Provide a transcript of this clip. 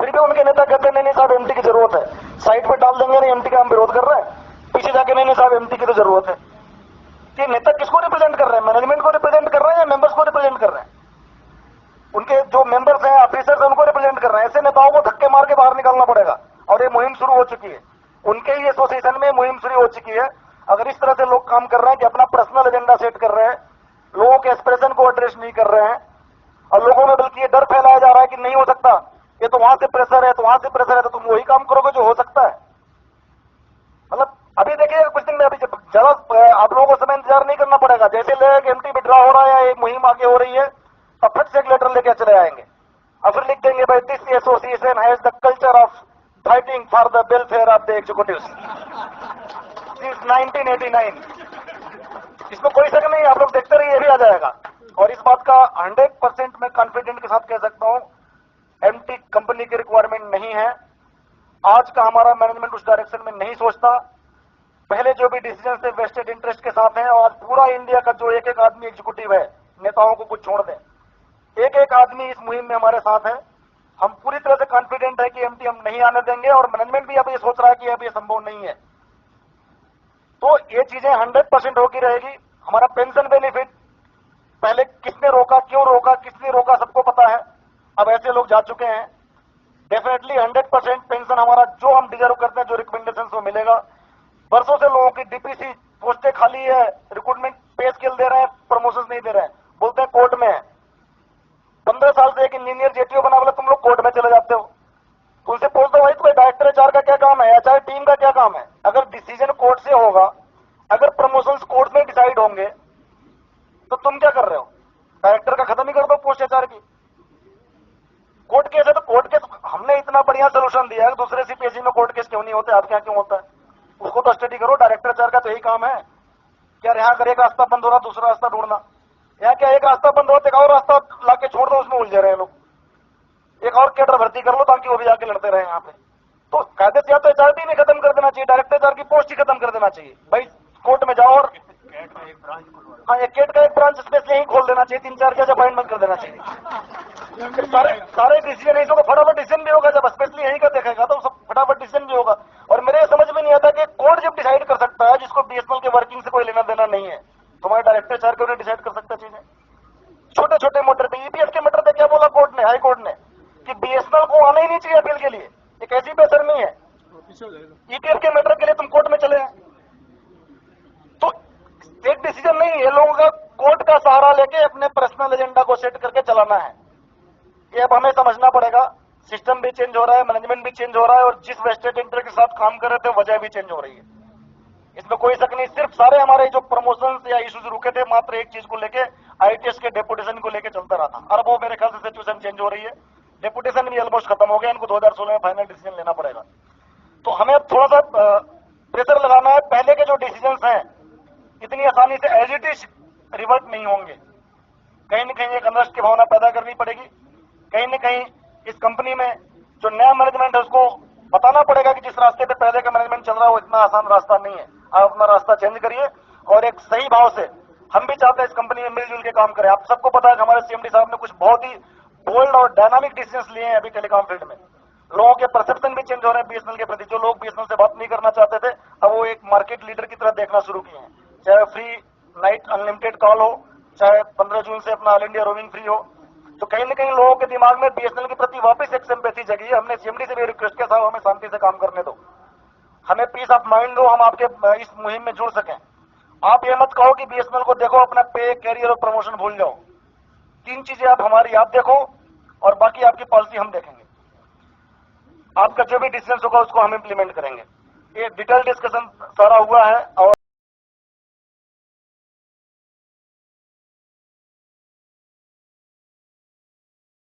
फिर भी उनके नेता कहते नहीं नहीं साहब एमटी की जरूरत है, साइट पे डाल देंगे नहीं एमटी का हम विरोध कर रहे हैं, पीछे जाके नहीं नहीं साहब एमटी की तो जरूरत है। ये नेता किसको रिप्रेजेंट कर रहे हैं? मैनेजमेंट को रिप्रेजेंट कर रहे हैं या मेंबर्स को रिप्रेजेंट कर रहे हैं? उनके जो मेंबर्स हैं, ऑफिसर्स हैं, उनको रिप्रेजेंट कर रहे हैं। ऐसे नेताओं को धक्के मार के बाहर निकालना पड़ेगा। और ये मुहिम शुरू हो चुकी है, उनके ही एसोसिएशन में मुहिम शुरू हो चुकी है। अगर इस तरह से लोग काम कर रहे हैं कि अपना पर्सनल एजेंडा सेट कर रहे हैं, लोगों के एक्सप्रेशन को एड्रेस नहीं कर रहे हैं, और लोगों में बल्कि ये डर फैलाया जा रहा है कि नहीं हो सकता, ये तो वहां से प्रेशर है, तो वहां से प्रेशर है, तो तुम वही काम करोगे जो हो सकता है। मतलब अभी देखिए कुछ दिन में, अभी ज्यादा आप लोगों को समय इंतजार नहीं करना पड़ेगा। जैसे लेग एमटी विड्रॉ हो रहा है या एक मुहिम आगे हो रही है, तब फट से एक लेटर लेके चले आएंगे और फिर लिख देंगे भाई this association has the culture of fighting for the welfare of the executives since 1989। इसमें कोई शक नहीं, आप लोग देखते रहिए, ये भी आ जाएगा। और इस बात का 100% मैं कॉन्फिडेंट के साथ कह सकता हूं, एमटी कंपनी की रिक्वायरमेंट नहीं है। आज का हमारा मैनेजमेंट उस डायरेक्शन में नहीं सोचता। पहले जो भी डिसीजन थे वेस्टेड इंटरेस्ट के साथ हैं, और पूरा इंडिया का जो एक एक आदमी एग्जीक्यूटिव है, नेताओं को कुछ छोड़ दें, एक एक आदमी इस मुहिम में हमारे साथ है। हम पूरी तरह से कॉन्फिडेंट है कि एमटी हम नहीं आने देंगे, और मैनेजमेंट भी अब ये सोच रहा है कि अब ये संभव नहीं है। तो ये चीजें 100% होती रहेगी। हमारा पेंशन बेनिफिट पहले किसने रोका, क्यों रोका, किसने रोका, सबको पता है। अब ऐसे लोग जा चुके हैं। डेफिनेटली 100% पेंशन हमारा जो हम डिजर्व करते हैं, जो रिकमेंडेशन वो मिलेगा। वर्षों से लोगों की डीपीसी पोस्टें खाली है, रिक्रूटमेंट पे स्केल दे रहे हैं, प्रमोशन नहीं दे रहे हैं, बोलते हैं कोर्ट में है। 15 साल से एक इंजीनियर जेटीओ बना, बोला तुम लोग कोर्ट में चले जाते हो। उनसे पूछ दो भाई तुम्हें डायरेक्टर एचआर का क्या काम है, एचआर टीम का क्या काम है? अगर डिसीजन कोर्ट से होगा, अगर प्रमोशंस कोर्ट में डिसाइड होंगे, तो तुम क्या कर रहे हो? डायरेक्टर का खत्म ही कर दो पोस्ट एचआर की। कोर्ट केस है तो कोर्ट केस, हमने इतना बढ़िया सोल्यूशन दिया है, दूसरे सीपीएससी में कोर्ट केस क्यों नहीं होते, आपके यहाँ क्यों होता है? उसको तो स्टडी करो। डायरेक्टर एचआर का तो यही काम है। क्या यहाँ कर एक रास्ता बंद हो रहा, दूसरा रास्ता ढूंढना? यहाँ क्या एक रास्ता बंद हो, एक और रास्ता लाके छोड़ दो, उसमें उलझे रहे लोग। एक और कैडर भर्ती कर लो ताकि वो भी आके लड़ते रहे यहाँ पे। तो कायदे से या तो एचआर टीम खत्म कर देना चाहिए, डायरेक्टर एचआर की पोस्ट ही खत्म कर देना चाहिए। भाई कोर्ट में जाओ और हाँ, एक कैट का एक ब्रांच स्पेशली यही खोल देना चाहिए, 3-4 जज अपॉइंटमेंट कर देना चाहिए। सारे डिसीजन नहीं होगा, फटाफट डिसीजन भी होगा। जब स्पेशली यही का देखेगा तो सब फटाफट डिसीजन भी होगा। और मेरे समझ में नहीं आता कि कोर्ट जब डिसाइड कर सकता है, जिसको बीएसएनएल के वर्किंग से कोई लेना देना नहीं है, तुम्हारे डायरेक्टर एचआर क्यों नहीं डिसाइड कर सकता चीजें? छोटे छोटे मैटर पे, ईपीएफ के मैटर पे क्या बोला कोर्ट ने, हाई कोर्ट ने, कि बीएसएनएल को आना ही नहीं चाहिए अपील के लिए। एक ऐसी बेशर्मी है, ईपीएफ के मैटर के लिए तुम कोर्ट में चले हैं। तो एक डिसीजन नहीं है, लोगों का कोर्ट का सहारा लेके अपने पर्सनल एजेंडा को सेट करके चलाना है। ये अब हमें समझना पड़ेगा। सिस्टम भी चेंज हो रहा है, मैनेजमेंट भी चेंज हो रहा है, और जिस वेस्टेड इंटरेस्ट के साथ काम कर रहे थे वजह भी चेंज हो रही है, इसमें कोई शक नहीं। सिर्फ सारे हमारे जो प्रमोशंस या इश्यूज रुके थे, मात्र एक चीज को लेके, आईटीएस के डेपुटेशन को लेके चलता रहा था। और वो मेरे ख्याल से सिचुएशन चेंज हो रही है, डेपुटेशन भी ऑलमोस्ट खत्म हो गया, इनको 2016 में फाइनल डिसीजन लेना पड़ेगा। तो हमें थोड़ा सा प्रेशर लगाना है। पहले के जो डिसीजन हैं इतनी आसानी से एज इट इज रिवर्ट नहीं होंगे। कहीं न कहीं एक अनरेस्ट की भावना पैदा करनी पड़ेगी। कहीं न कहीं इस कंपनी में जो नया मैनेजमेंट है उसको बताना पड़ेगा कि जिस रास्ते पे पहले का मैनेजमेंट चल रहा है वो इतना आसान रास्ता नहीं है, आप अपना रास्ता चेंज करिए। और एक सही भाव से, हम भी चाहते हैं इस कंपनी में मिलजुल के काम करें। आप सबको पता है कि हमारे सीएमडी साहब ने कुछ बहुत ही बोल्ड और डायनामिक डिसीजन लिए हैं अभी टेलीकॉम फील्ड में। लोगों के परसेप्शन भी चेंज हो रहे हैं बीएसएनएल के प्रति। जो लोग बीएसएनएल से बात नहीं करना चाहते थे, अब वो एक मार्केट लीडर की तरह देखना शुरू किए हैं। चाहे फ्री नाइट अनलिमिटेड कॉल हो, चाहे 15 जून से अपना ऑल इंडिया रोमिंग फ्री हो। तो कहीं न कहीं लोगों के दिमाग में बीएसएनएल के प्रति वापस एक सिंपैथी जगी है। हमने सीएमडी से भी रिक्वेस्ट किया, साहब हमें शांति से काम करने दो, हमें पीस ऑफ माइंड दो, हम आपके इस मुहिम में जुड़ सकें। आप ये मत कहो कि बीएसएनएल को देखो, अपना पे, कैरियर और प्रमोशन भूल जाओ। 3 चीजें आप हमारी आप देखो और बाकी आपकी पॉलिसी हम देखेंगे। आपका जो भी डिसीजन होगा उसको हम इंप्लीमेंट करेंगे। ये डिटेल डिस्कशन सारा हुआ है और